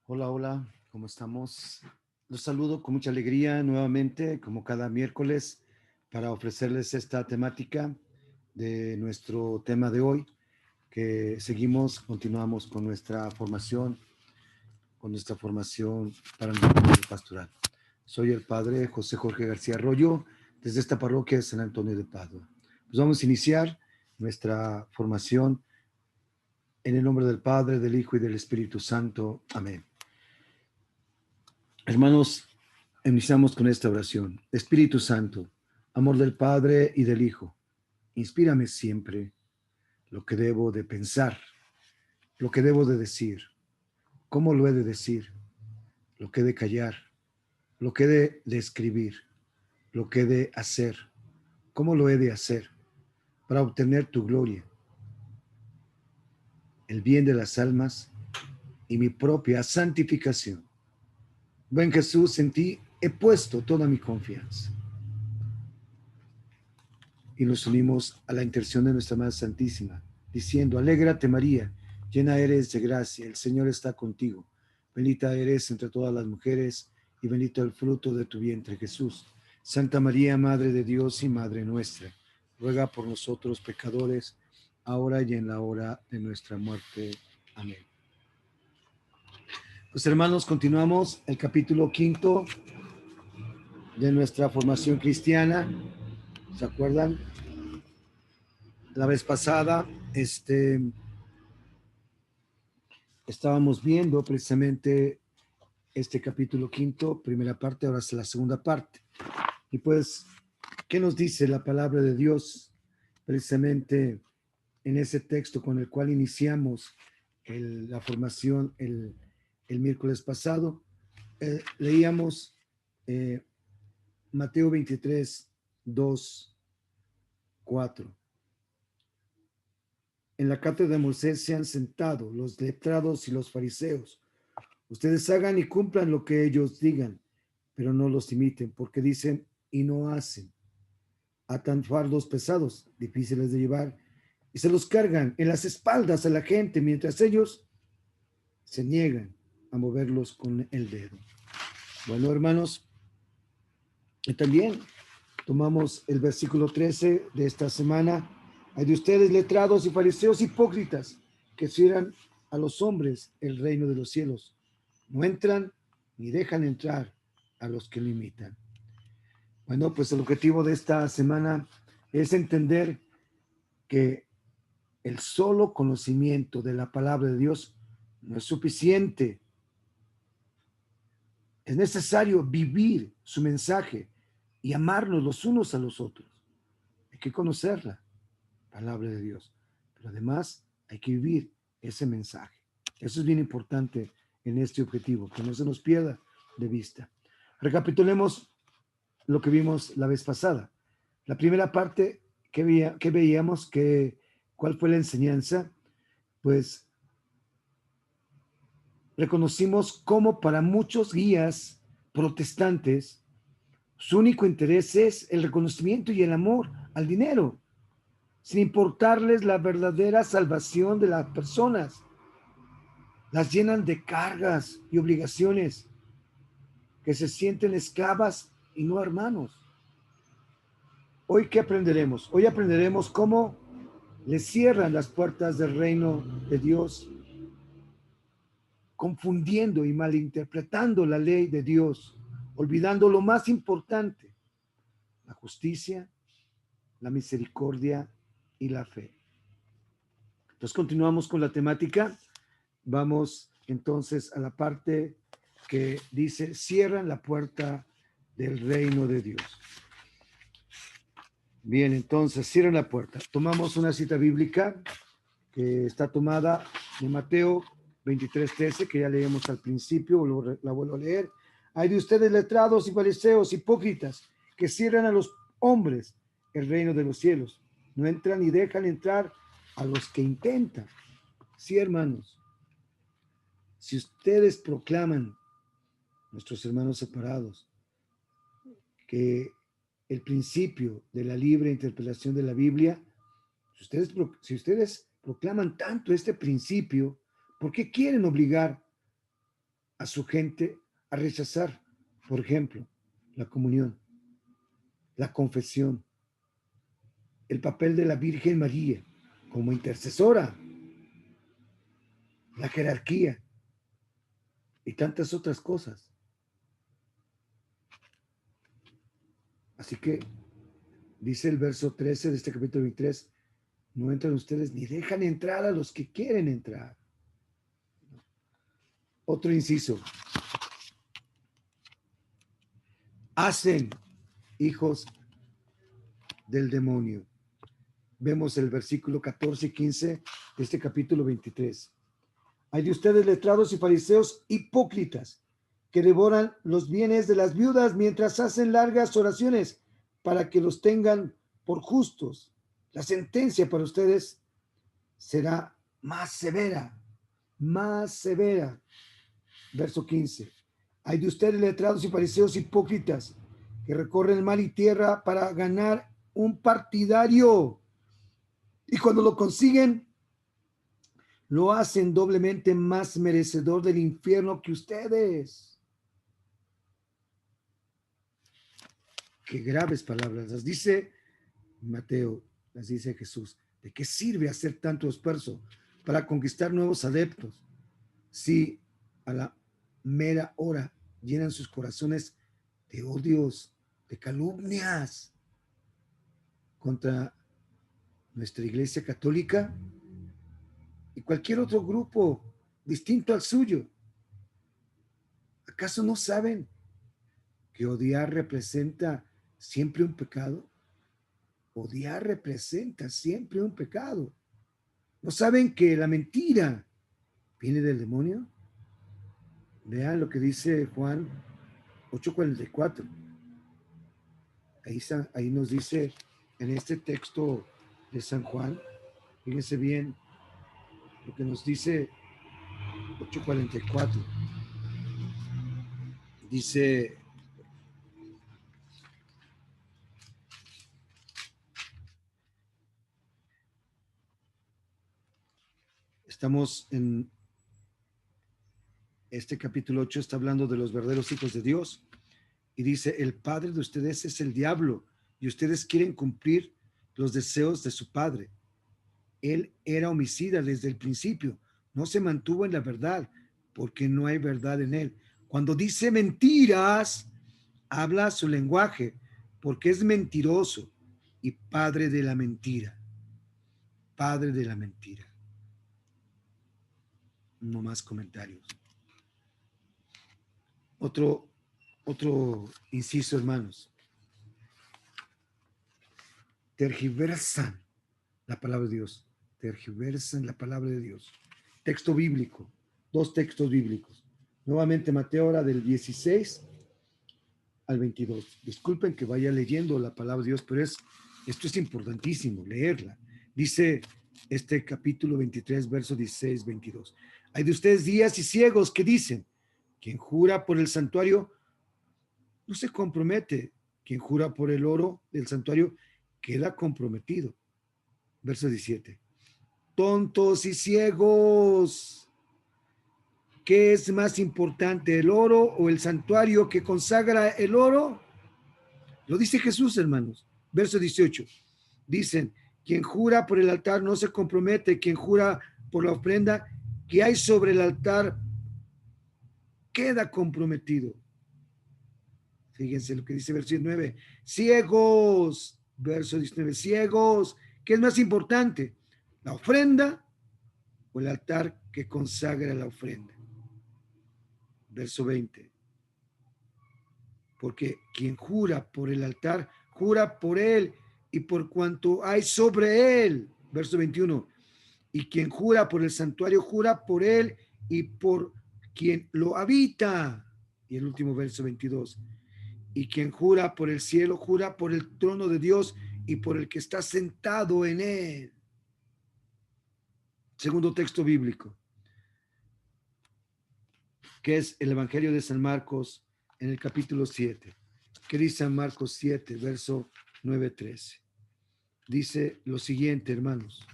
Hola, hola, ¿cómo estamos? Los saludo con mucha alegría nuevamente, como cada miércoles, para ofrecerles esta temática de nuestro tema de hoy, que continuamos con nuestra formación para el ministerio pastoral. Soy el padre José Jorge García Arroyo, desde esta parroquia de San Antonio de Padua. Pues vamos a iniciar nuestra formación en el nombre del Padre, del Hijo y del Espíritu Santo. Amén. Hermanos, iniciamos con esta oración. Espíritu Santo, amor del Padre y del Hijo, inspírame siempre lo que debo de pensar, lo que debo de decir, cómo lo he de decir, lo que he de callar, lo que he de escribir, lo que he de hacer, cómo lo he de hacer, para obtener tu gloria, el bien de las almas y mi propia santificación. Buen Jesús, en ti he puesto toda mi confianza. Y nos unimos a la intercesión de nuestra Madre Santísima, diciendo: Alégrate María, llena eres de gracia, el Señor está contigo, bendita eres entre todas las mujeres, y bendito el fruto de tu vientre Jesús. Santa María, Madre de Dios y Madre nuestra, ruega por nosotros pecadores, ahora y en la hora de nuestra muerte. Amén. Pues hermanos, continuamos el capítulo 5 de nuestra formación cristiana. ¿Se acuerdan? La vez pasada, estábamos viendo precisamente este capítulo 5, primera parte, ahora es la segunda parte. Y pues, ¿qué nos dice la palabra de Dios precisamente en ese texto con el cual iniciamos la formación el miércoles pasado? Leíamos Mateo 23, 2, 4. En la cátedra de Moisés se han sentado los letrados y los fariseos. Ustedes hagan y cumplan lo que ellos digan, pero no los imiten, porque dicen y no hacen. Atan fardos pesados, difíciles de llevar, y se los cargan en las espaldas a la gente, mientras ellos se niegan a moverlos con el dedo. Bueno, hermanos, y también tomamos el versículo 13 de esta semana. Hay de ustedes letrados y fariseos hipócritas que cierran a los hombres el reino de los cielos. No entran ni dejan entrar a los que lo imitan. Bueno, pues el objetivo de esta semana es entender que el solo conocimiento de la palabra de Dios no es suficiente. Es necesario vivir su mensaje y amarnos los unos a los otros. Hay que conocer la palabra de Dios, pero además hay que vivir ese mensaje. Eso es bien importante en este objetivo, que no se nos pierda de vista. Recapitulemos lo que vimos la vez pasada. La primera parte que veíamos, ¿cuál fue la enseñanza? Pues reconocimos cómo para muchos guías protestantes su único interés es el reconocimiento y el amor al dinero, sin importarles la verdadera salvación de las personas. Las llenan de cargas y obligaciones que se sienten esclavas y no hermanos. Hoy, ¿qué aprenderemos? Hoy aprenderemos cómo le cierran las puertas del reino de Dios, confundiendo y malinterpretando la ley de Dios, olvidando lo más importante: la justicia, la misericordia y la fe. Entonces continuamos con la temática. Vamos entonces a la parte que dice: cierran la puerta del reino de Dios. Bien, entonces cierran la puerta. Tomamos una cita bíblica que está tomada de Mateo 23:13, que ya leímos al principio, la vuelvo a leer. Hay de ustedes letrados y fariseos hipócritas que cierran a los hombres el reino de los cielos. No entran y dejan entrar a los que intentan. Sí, hermanos, si ustedes proclaman, nuestros hermanos separados, que el principio de la libre interpretación de la Biblia, si ustedes proclaman tanto este principio, ¿por qué quieren obligar a su gente a rechazar, por ejemplo, la comunión, la confesión, el papel de la Virgen María como intercesora, la jerarquía y tantas otras cosas. Así que dice el verso 13 de este capítulo 23, no entran ustedes ni dejan entrar a los que quieren entrar. Otro inciso. Hacen hijos del demonio. Vemos el versículo 14 y 15 de este capítulo 23. Hay de ustedes letrados y fariseos hipócritas que devoran los bienes de las viudas mientras hacen largas oraciones para que los tengan por justos. La sentencia para ustedes será más severa, más severa. Verso 15. Hay de ustedes letrados y fariseos hipócritas que recorren mar y tierra para ganar un partidario. Y cuando lo consiguen, lo hacen doblemente más merecedor del infierno que ustedes. Qué graves palabras. Las dice Mateo, las dice Jesús. ¿De qué sirve hacer tanto esfuerzo para conquistar nuevos adeptos si a la mera hora llenan sus corazones de odios, de calumnias contra nuestra Iglesia Católica y cualquier otro grupo distinto al suyo? ¿Acaso no saben que odiar representa siempre un pecado? Odiar representa siempre un pecado. ¿No saben que la mentira viene del demonio? Vean lo que dice Juan 8:44. Ahí nos dice en este texto de San Juan, fíjense bien lo que nos dice 8:44. Dice, estamos en este capítulo 8, está hablando de los verdaderos hijos de Dios. Y dice, el padre de ustedes es el diablo y ustedes quieren cumplir los deseos de su padre. Él era homicida desde el principio, no se mantuvo en la verdad porque no hay verdad en él. Cuando dice mentiras, habla su lenguaje porque es mentiroso y padre de la mentira. Padre de la mentira. No más comentarios. Otro inciso, hermanos. Tergiversan la palabra de Dios. Tergiversan la palabra de Dios. Texto bíblico. Dos textos bíblicos. Nuevamente Mateo, ahora del 16 al 22. Disculpen que vaya leyendo la palabra de Dios, pero esto es importantísimo, leerla. Dice este capítulo 23, verso 16, 22. Hay de ustedes días y ciegos que dicen, quien jura por el santuario no se compromete. Quien jura por el oro del santuario queda comprometido. Verso 17. Tontos y ciegos. ¿Qué es más importante, el oro o el santuario que consagra el oro? Lo dice Jesús, hermanos. Verso 18. Dicen, quien jura por el altar no se compromete, quien jura por la ofrenda que hay sobre el altar queda comprometido. Fíjense lo que dice verso 19. Ciegos, verso 19, ciegos. ¿Qué es más importante? ¿La ofrenda o el altar que consagra la ofrenda? Verso 20. Porque quien jura por el altar, jura por él y por cuanto hay sobre él. Verso 21. Y quien jura por el santuario, jura por él y por quien lo habita. Y el último verso 22. Y quien jura por el cielo, jura por el trono de Dios y por el que está sentado en él. Segundo texto bíblico, que es el Evangelio de San Marcos en el capítulo 7. ¿Qué dice San Marcos 7, verso 9-13? Dice lo siguiente, hermanos.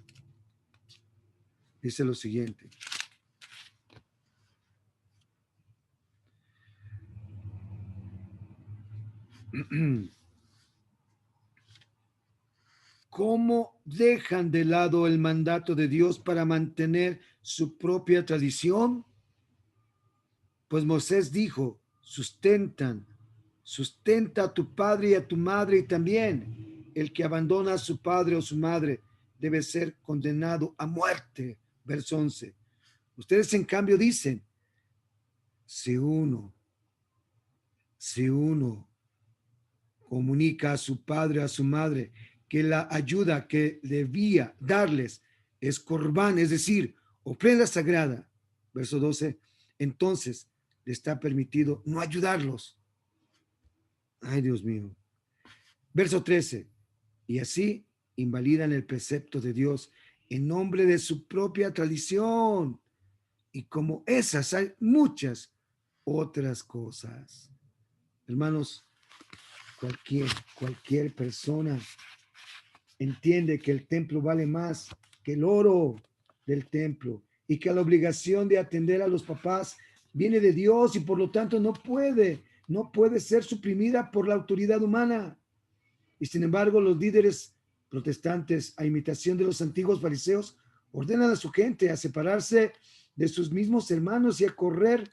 Dice lo siguiente. ¿Cómo dejan de lado el mandato de Dios para mantener su propia tradición? Pues Moisés dijo, sustenta a tu padre y a tu madre, y también el que abandona a su padre o su madre debe ser condenado a muerte. Verso 11. Ustedes en cambio dicen, si uno, si uno comunica a su padre o a su madre que la ayuda que debía darles es corbán, es decir, ofrenda sagrada. Verso 12. Entonces le está permitido no ayudarlos. Ay, Dios mío. Verso 13. Y así invalidan el precepto de Dios en nombre de su propia tradición. Y como esas hay muchas otras cosas. Hermanos, cualquier persona entiende que el templo vale más que el oro del templo y que la obligación de atender a los papás viene de Dios y por lo tanto no puede ser suprimida por la autoridad humana. Y sin embargo, los líderes protestantes, a imitación de los antiguos fariseos, ordenan a su gente a separarse de sus mismos hermanos y a correr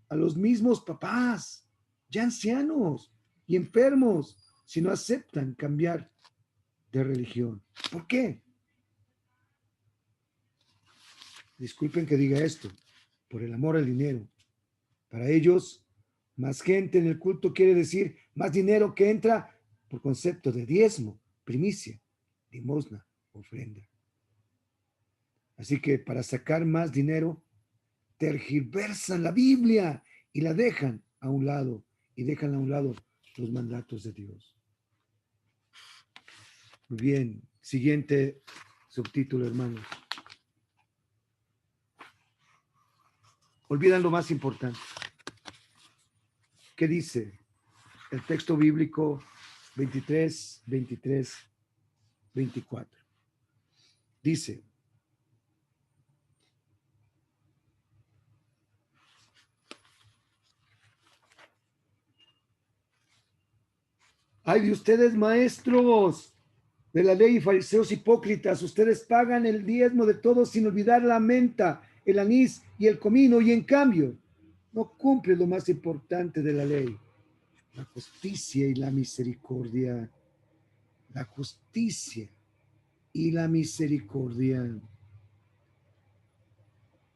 a los mismos papás, ya ancianos y enfermos, si no aceptan cambiar de religión. ¿Por qué? Disculpen que diga esto, por el amor al dinero. Para ellos, más gente en el culto quiere decir más dinero que entra por concepto de diezmo, primicia, limosna, ofrenda. Así que para sacar más dinero, tergiversan la Biblia y la dejan a un lado, y dejan a un lado los mandatos de Dios. Muy bien, siguiente subtítulo, hermanos. Olvidan lo más importante. ¿Qué dice el texto bíblico 23, 23, 24? Dice, ay de ustedes, maestros de la ley y fariseos hipócritas, ustedes pagan el diezmo de todo sin olvidar la menta, el anís y el comino, y en cambio no cumplen lo más importante de la ley, la justicia y la misericordia. La justicia y la misericordia.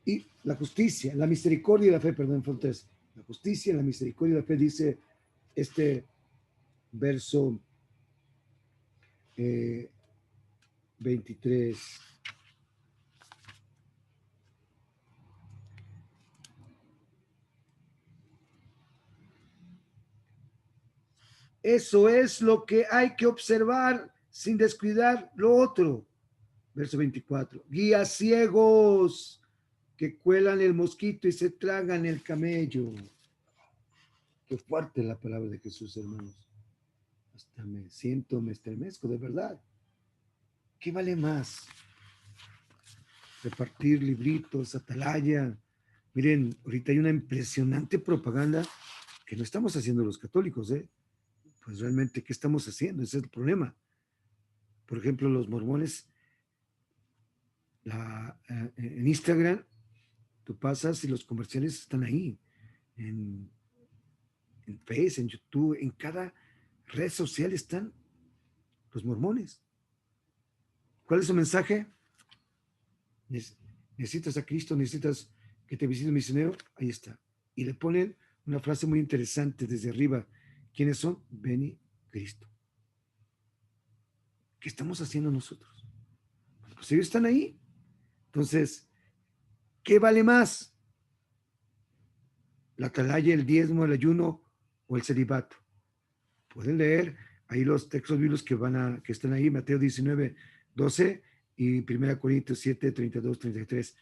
Y la justicia, la misericordia y la fe, perdón, fue tres. La justicia, la misericordia y la fe, dice este verso 23. Eso es lo que hay que observar sin descuidar lo otro. Verso 24. Guías ciegos que cuelan el mosquito y se tragan el camello. Qué fuerte la palabra de Jesús, hermanos. Hasta me estremezco, de verdad. ¿Qué vale más? Repartir libritos, atalaya. Miren, ahorita hay una impresionante propaganda que no estamos haciendo los católicos, ¿eh? Pues realmente, ¿qué estamos haciendo? Ese es el problema. Por ejemplo, los mormones, en Instagram, tú pasas y los comerciales están ahí, en, en Facebook, en YouTube, en cada red social están los mormones. ¿Cuál es su mensaje? Necesitas a Cristo, necesitas que te visite un misionero, ahí está. Y le ponen una frase muy interesante desde arriba. ¿Quiénes son? Ven y Cristo. ¿Qué estamos haciendo nosotros? Pues ellos están ahí. Entonces, ¿qué vale más? ¿La atalaya, el diezmo, el ayuno o el celibato? Pueden leer ahí los textos bíblicos que están ahí, Mateo 19, 12 y 1 Corintios 7, 32, 33,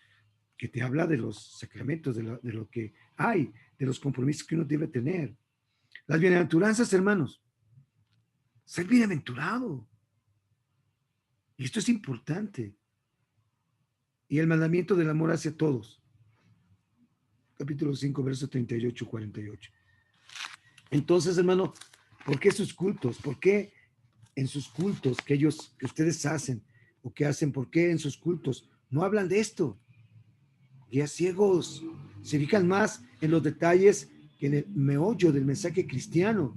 que te habla de los sacramentos, de lo que hay, de los compromisos que uno debe tener. Las bienaventuranzas, hermanos. Ser bienaventurado. Y esto es importante. Y el mandamiento del amor hacia todos. Capítulo 5, verso 38, 48. Entonces, hermano, ¿Por qué sus cultos? ¿Por qué en sus cultos que ustedes hacen o que hacen, por qué en sus cultos no hablan de esto? Guías ciegos, se fijan más en los detalles que en el meollo del mensaje cristiano.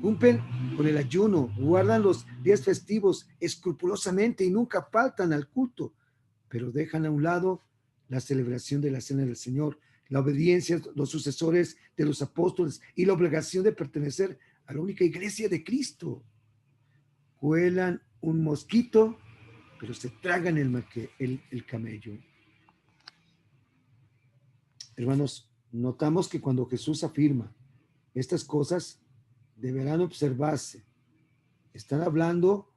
Cumplen con el ayuno, guardan los días festivos escrupulosamente y nunca faltan al culto, pero dejan a un lado la celebración de la cena del Señor, la obediencia, los sucesores de los apóstoles y la obligación de pertenecer a la única iglesia de Cristo. Cuelan un mosquito, pero se tragan el camello. Hermanos, notamos que cuando Jesús afirma estas cosas deberán observarse, está hablando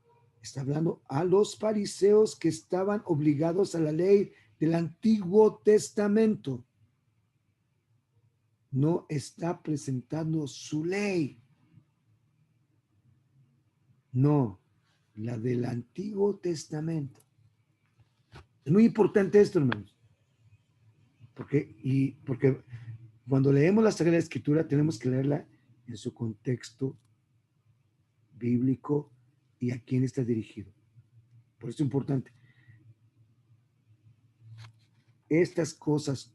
a los fariseos que estaban obligados a la ley del Antiguo Testamento. No está presentando su ley. No, la del Antiguo Testamento. Es muy importante esto, hermanos. Porque cuando leemos la Sagrada Escritura tenemos que leerla en su contexto bíblico y a quién está dirigido. Por eso es importante. Estas cosas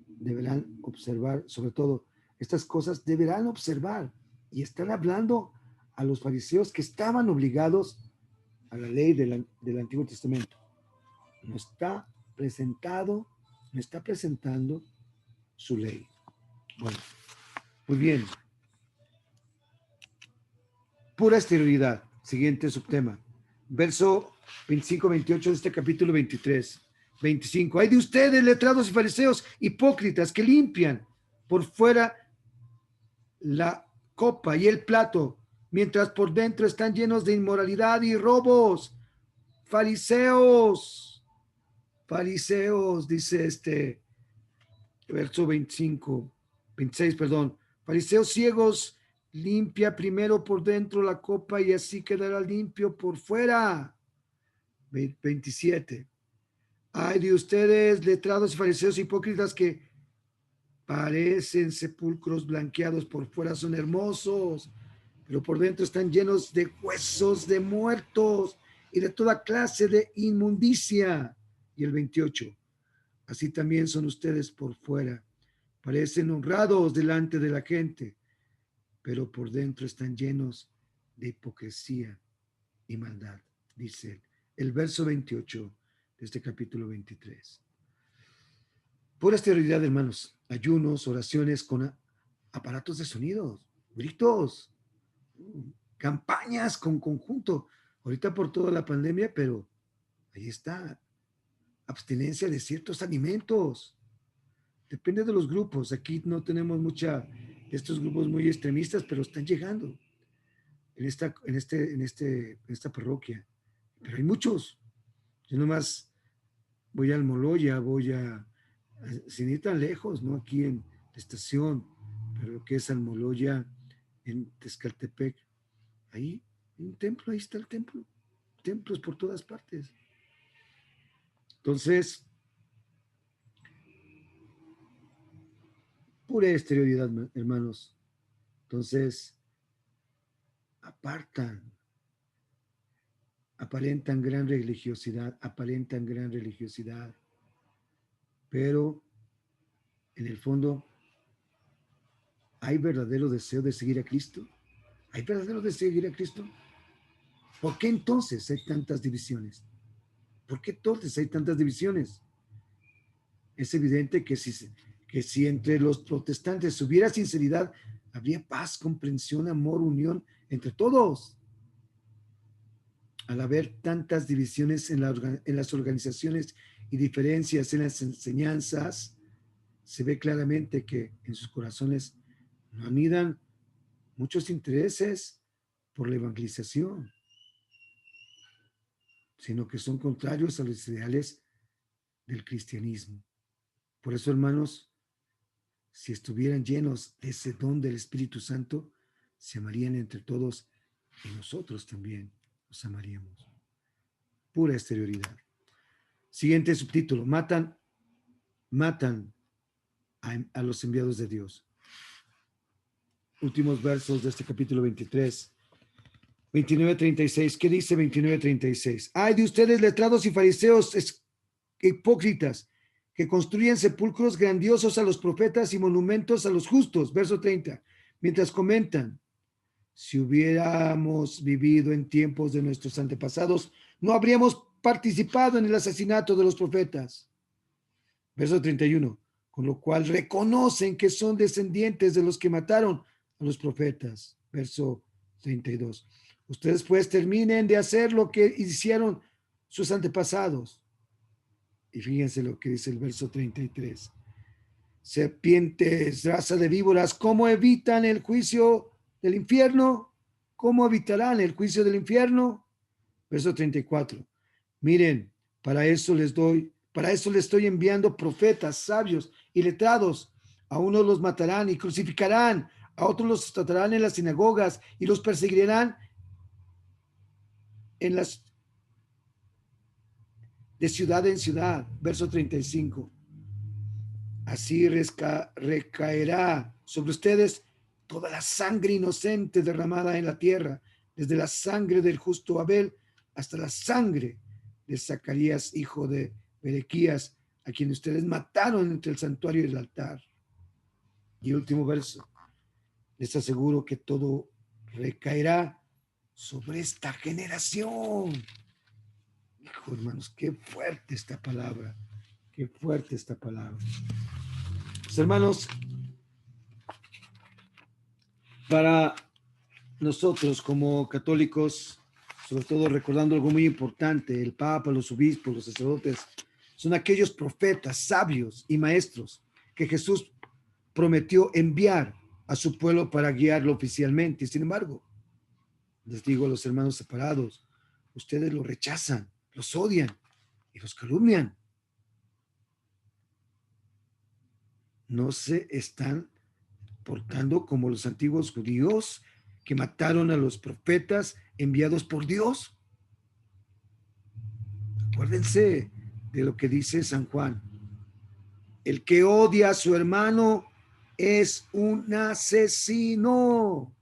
deberán observar, sobre todo, estas cosas deberán observar. Y están hablando a los fariseos que estaban obligados a la ley del Antiguo Testamento. No está presentando su ley. Bueno, muy bien. Pura exterioridad. Siguiente subtema. Verso 25-28 de este capítulo 23. 25. Hay de ustedes, letrados y fariseos, hipócritas, que limpian por fuera la copa y el plato, mientras por dentro están llenos de inmoralidad y robos. Fariseos, dice este verso 26, perdón. Fariseos ciegos, limpia primero por dentro la copa y así quedará limpio por fuera. 27. Ay de ustedes, letrados y fariseos hipócritas, que parecen sepulcros blanqueados, por fuera son hermosos, pero por dentro están llenos de huesos de muertos y de toda clase de inmundicia. Y el 28. Así también son ustedes por fuera. Parecen honrados delante de la gente, pero por dentro están llenos de hipocresía y maldad, dice el verso 28 de este capítulo 23. Pura esterilidad, hermanos. Ayunos, oraciones con aparatos de sonido, gritos, campañas con conjunto. Ahorita por toda la pandemia, pero ahí está. Abstinencia de ciertos alimentos. Depende de los grupos. Aquí no tenemos estos grupos muy extremistas, pero están llegando en esta parroquia. Pero hay muchos. Yo nomás voy al Moloya, sin ir tan lejos, ¿no? Aquí en la estación, pero que es Almoloya, en Tezcaltepec. Ahí, hay un templo, ahí está el templo. Templos por todas partes. Entonces, pura exterioridad, hermanos. Entonces, aparentan gran religiosidad, pero en el fondo, ¿hay verdadero deseo de seguir a Cristo? ¿Hay verdadero deseo de seguir a Cristo? ¿Por qué entonces hay tantas divisiones? ¿Por qué entonces hay tantas divisiones? Es evidente que si entre los protestantes hubiera sinceridad, habría paz, comprensión, amor, unión entre todos. Al haber tantas divisiones en las organizaciones y diferencias en las enseñanzas, se ve claramente que en sus corazones no anidan muchos intereses por la evangelización, sino que son contrarios a los ideales del cristianismo. Por eso, hermanos, si estuvieran llenos de ese don del Espíritu Santo, se amarían entre todos y nosotros también los amaríamos. Pura exterioridad. Siguiente subtítulo: matan a los enviados de Dios. últimos versos de este capítulo 23. 29:36. ¿Qué dice 29:36? Ay de ustedes, letrados y fariseos hipócritas, que construyen sepulcros grandiosos a los profetas y monumentos a los justos. Verso 30. Mientras comentan, si hubiéramos vivido en tiempos de nuestros antepasados, no habríamos participado en el asesinato de los profetas. Verso 31. Con lo cual reconocen que son descendientes de los que mataron a los profetas. Verso 32. Ustedes pues terminen de hacer lo que hicieron sus antepasados. Y fíjense lo que dice el verso 33. Serpientes, raza de víboras, ¿cómo evitan el juicio del infierno? ¿Cómo evitarán el juicio del infierno? Verso 34. Miren, para eso les estoy enviando profetas, sabios y letrados. A unos los matarán y crucificarán, a otros los tratarán en las sinagogas y los perseguirán de ciudad en ciudad. Verso 35. Así recaerá sobre ustedes toda la sangre inocente derramada en la tierra, desde la sangre del justo Abel hasta la sangre de Zacarías, hijo de Berequías, a quien ustedes mataron entre el santuario y el altar. Y último verso. Les aseguro que todo recaerá sobre esta generación. Hijo, hermanos, qué fuerte esta palabra. Qué fuerte esta palabra. Pues, hermanos, para nosotros como católicos, sobre todo recordando algo muy importante, el Papa, los obispos, los sacerdotes, son aquellos profetas, sabios y maestros que Jesús prometió enviar a su pueblo para guiarlo oficialmente. Y sin embargo, les digo a los hermanos separados, ustedes los rechazan, los odian y los calumnian. No se están portando como los antiguos judíos que mataron a los profetas enviados por Dios. Acuérdense de lo que dice San Juan. El que odia a su hermano es un asesino.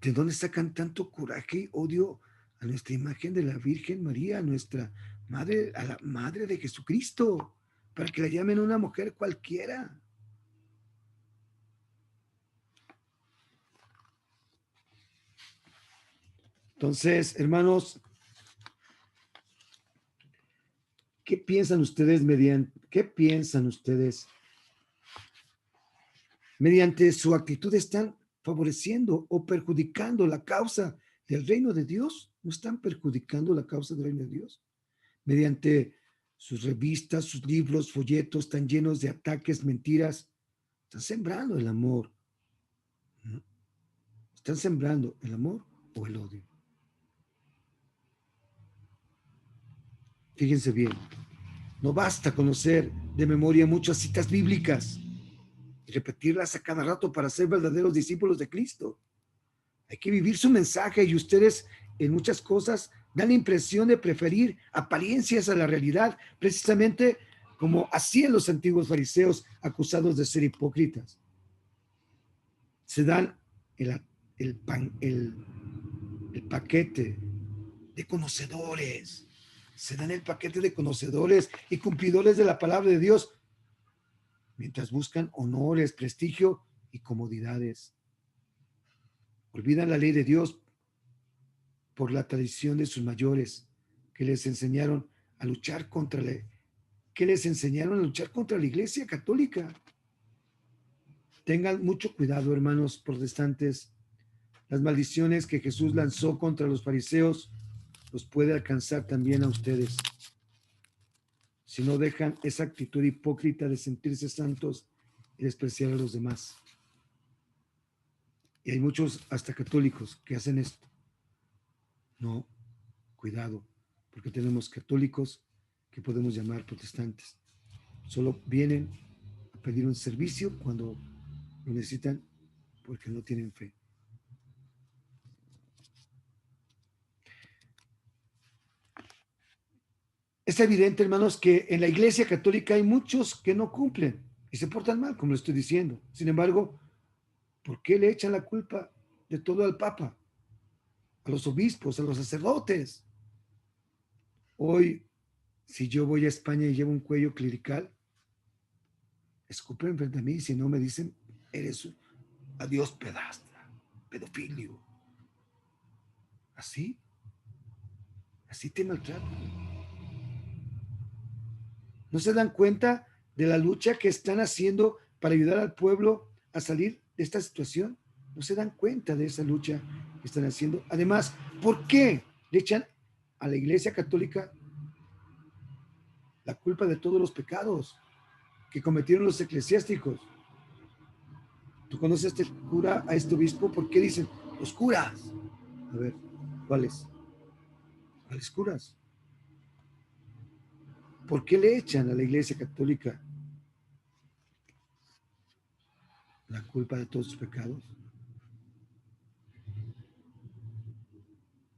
¿De dónde sacan tanto coraje y odio a nuestra imagen de la Virgen María, a nuestra madre, a la madre de Jesucristo, para que la llamen una mujer cualquiera? Entonces, hermanos, ¿qué piensan ustedes mediante su actitud están favoreciendo o perjudicando la causa del reino de Dios? ¿No están perjudicando la causa del reino de Dios? Mediante sus revistas, sus libros, folletos tan llenos de ataques, mentiras, están sembrando el amor. ¿No? ¿Están sembrando el amor o el odio? Fíjense bien, no basta conocer de memoria muchas citas bíblicas y repetirlas a cada rato para ser verdaderos discípulos de Cristo. Hay que vivir su mensaje y ustedes en muchas cosas dan la impresión de preferir apariencias a la realidad, precisamente como hacían los antiguos fariseos acusados de ser hipócritas. Se dan el paquete de conocedores, se dan el paquete de conocedores y cumplidores de la palabra de Dios, mientras buscan honores, prestigio y comodidades. Olvidan la ley de Dios por la tradición de sus mayores que les enseñaron a luchar contra la Iglesia Católica. Tengan mucho cuidado, hermanos protestantes. Las maldiciones que Jesús lanzó contra los fariseos los puede alcanzar también a ustedes si no dejan esa actitud hipócrita de sentirse santos y despreciar a los demás. Y hay muchos hasta católicos que hacen esto. No, cuidado, porque tenemos católicos que podemos llamar protestantes. Solo vienen a pedir un servicio cuando lo necesitan porque no tienen fe. Es evidente, hermanos, que en la Iglesia Católica hay muchos que no cumplen y se portan mal, como le estoy diciendo. Sin embargo, ¿por qué le echan la culpa de todo al Papa, a los obispos, a los sacerdotes? Hoy, si yo voy a España y llevo un cuello clerical, escupen frente a mí, si no me dicen, eres un adiós pedastra, pedofilio. Así, así te maltratan. ¿No se dan cuenta de la lucha que están haciendo para ayudar al pueblo a salir de esta situación? ¿No se dan cuenta de esa lucha que están haciendo? Además, ¿por qué le echan a la Iglesia Católica la culpa de todos los pecados que cometieron los eclesiásticos? ¿Tú conoces a este cura, a este obispo? ¿Por qué dicen los curas? A ver, ¿cuáles? ¿Cuáles curas? ¿Por qué le echan a la Iglesia Católica la culpa de todos sus pecados?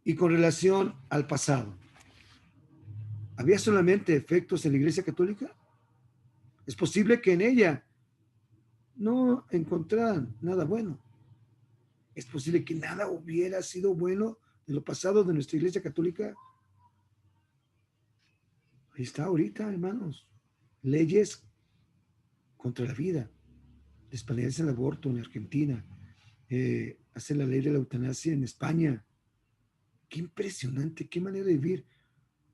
Y con relación al pasado, ¿había solamente efectos en la Iglesia Católica? Es posible que en ella no encontraran nada bueno. Es posible que nada hubiera sido bueno de lo pasado de nuestra Iglesia Católica. Ahí está ahorita, hermanos. Leyes contra la vida. Despenalizar el aborto en Argentina. Hacer la ley de la eutanasia en España. Qué impresionante, qué manera de vivir.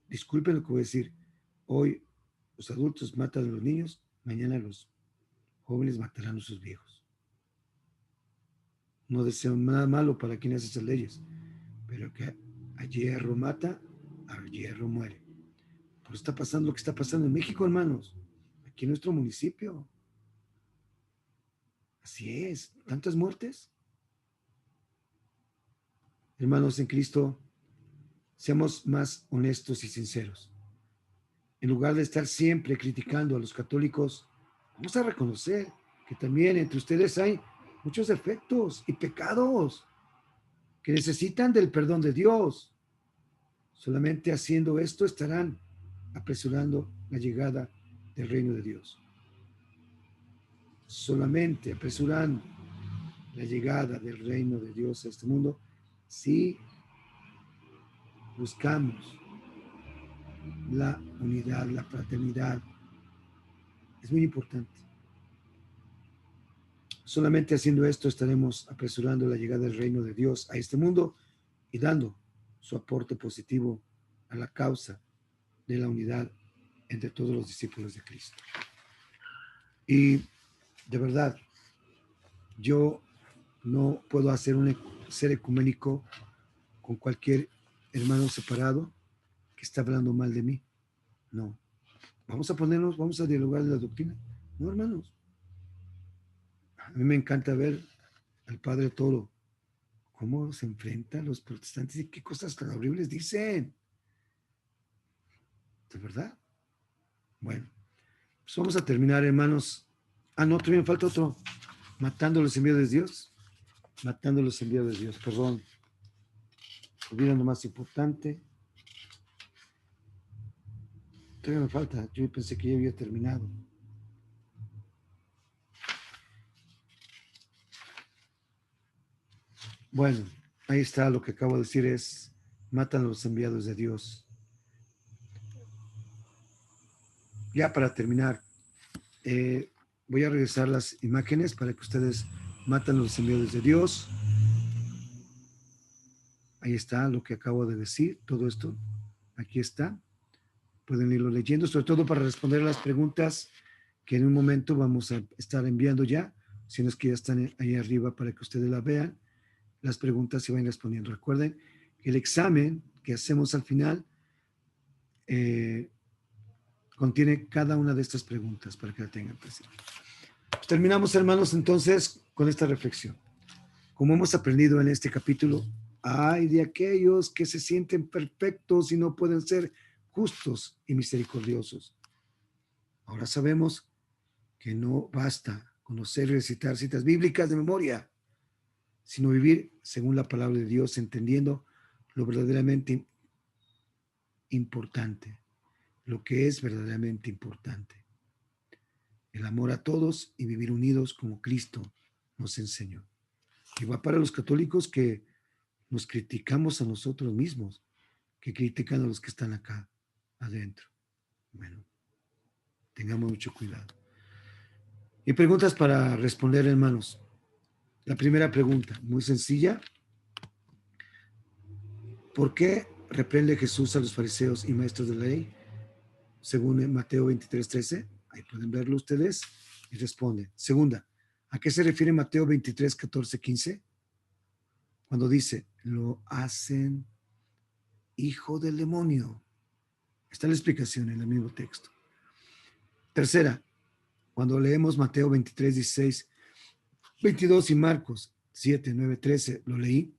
Disculpen lo que voy a decir. Hoy los adultos matan a los niños, mañana los jóvenes matarán a sus viejos. No deseo nada malo para quien hace esas leyes, pero que a hierro mata, a hierro muere. Por eso está pasando lo que está pasando en México, hermanos, aquí en nuestro municipio. Así es, tantas muertes. Hermanos en Cristo, seamos más honestos y sinceros. En lugar de estar siempre criticando a los católicos, vamos a reconocer que también entre ustedes hay muchos defectos y pecados que necesitan del perdón de Dios. Solamente haciendo esto estarán apresurando la llegada del reino de Dios. Solamente apresurando la llegada del reino de Dios a este mundo si buscamos la unidad, la fraternidad. Es muy importante. Solamente haciendo esto estaremos apresurando la llegada del reino de Dios a este mundo y dando su aporte positivo a la causa de la unidad entre todos los discípulos de Cristo. Y de verdad, yo no puedo hacer ser ecuménico con cualquier hermano separado que está hablando mal de mí. No. Vamos a dialogar de la doctrina. No, hermanos. A mí me encanta ver al Padre Toro cómo se enfrenta a los protestantes y qué cosas tan horribles dicen. ¿De verdad? Bueno, pues vamos a terminar, hermanos. Ah, no, todavía me falta otro. Matando los envíos de Dios. Matando los envíos de Dios, perdón. Olvidan lo más importante. Todavía me falta. Yo pensé que ya había terminado. Bueno, ahí está lo que acabo de decir es, matan a los enviados de Dios. Ya para terminar, voy a regresar las imágenes para que ustedes matan a los enviados de Dios. Ahí está lo que acabo de decir, todo esto. Aquí está. Pueden irlo leyendo, sobre todo para responder a las preguntas que en un momento vamos a estar enviando ya, si no es que ya están ahí arriba para que ustedes la vean. Las preguntas se van respondiendo. Recuerden que el examen que hacemos al final contiene cada una de estas preguntas para que la tengan presente. Pues terminamos, hermanos, entonces con esta reflexión. Como hemos aprendido en este capítulo, hay de aquellos que se sienten perfectos y no pueden ser justos y misericordiosos. Ahora sabemos que no basta conocer y recitar citas bíblicas de memoria, sino vivir según la palabra de Dios, entendiendo lo verdaderamente importante, lo que es verdaderamente importante. el amor a todos y vivir unidos como Cristo nos enseñó. Y va para los católicos que nos criticamos a nosotros mismos, que critican a los que están acá adentro. Bueno, tengamos mucho cuidado. Y preguntas para responder, hermanos. La primera pregunta, muy sencilla. ¿Por qué reprende Jesús a los fariseos y maestros de la ley? Según Mateo 23:13. Ahí pueden verlo ustedes y responden. Segunda, ¿a qué se refiere Mateo 23:14-15? Cuando dice, lo hacen hijo del demonio. Está la explicación en el mismo texto. Tercera, cuando leemos Mateo 23:16, 22 y Marcos 7:9-13, lo leí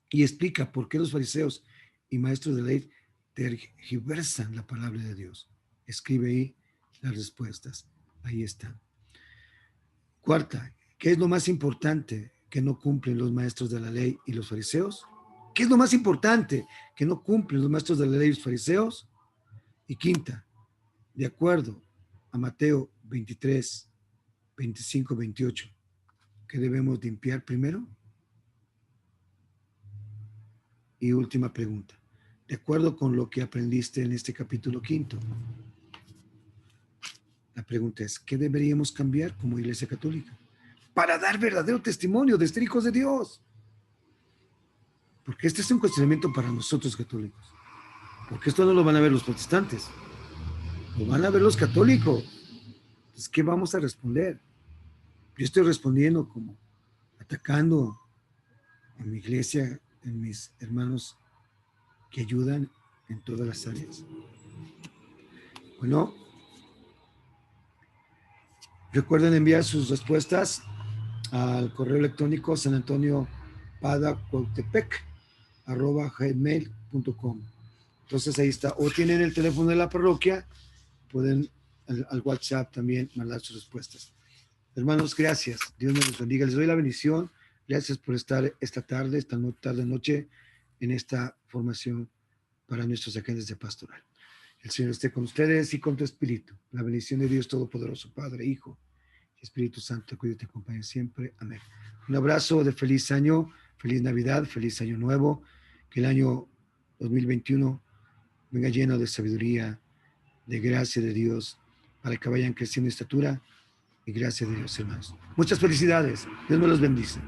y explica por qué los fariseos y maestros de ley tergiversan la palabra de Dios. Escribe ahí las respuestas. Ahí están. Cuarta, ¿qué es lo más importante que no cumplen los maestros de la ley y los fariseos? ¿Qué es lo más importante que no cumplen los maestros de la ley y los fariseos? Y quinta, de acuerdo a Mateo 23:25-28, ¿qué debemos limpiar primero? Y última pregunta, de acuerdo con lo que aprendiste en este capítulo quinto, la pregunta es, ¿qué deberíamos cambiar como Iglesia Católica para dar verdadero testimonio de ser hijos de Dios? Porque este es un cuestionamiento para nosotros católicos. Porque esto no lo van a ver los protestantes, lo van a ver los católicos. Entonces, ¿qué vamos a responder? Yo estoy respondiendo como atacando en mi iglesia, en mis hermanos que ayudan en todas las áreas. Bueno, recuerden enviar sus respuestas al correo electrónico sanantonioPadacuautepec@gmail.com. Entonces ahí está. O tienen el teléfono de la parroquia, pueden al WhatsApp también mandar sus respuestas. Hermanos, gracias. Dios me los bendiga. Les doy la bendición. Gracias por estar esta tarde, tarde noche, en esta formación para nuestros agentes de pastoral. El Señor esté con ustedes y con tu espíritu. La bendición de Dios Todopoderoso, Padre, Hijo y Espíritu Santo, cuide y te acompañe siempre. Amén. Un abrazo de feliz año, feliz Navidad, feliz año nuevo. Que el año 2021 venga lleno de sabiduría, de gracia de Dios, para que vayan creciendo en estatura y gracia de Dios, hermanos. Muchas felicidades. Dios me los bendice.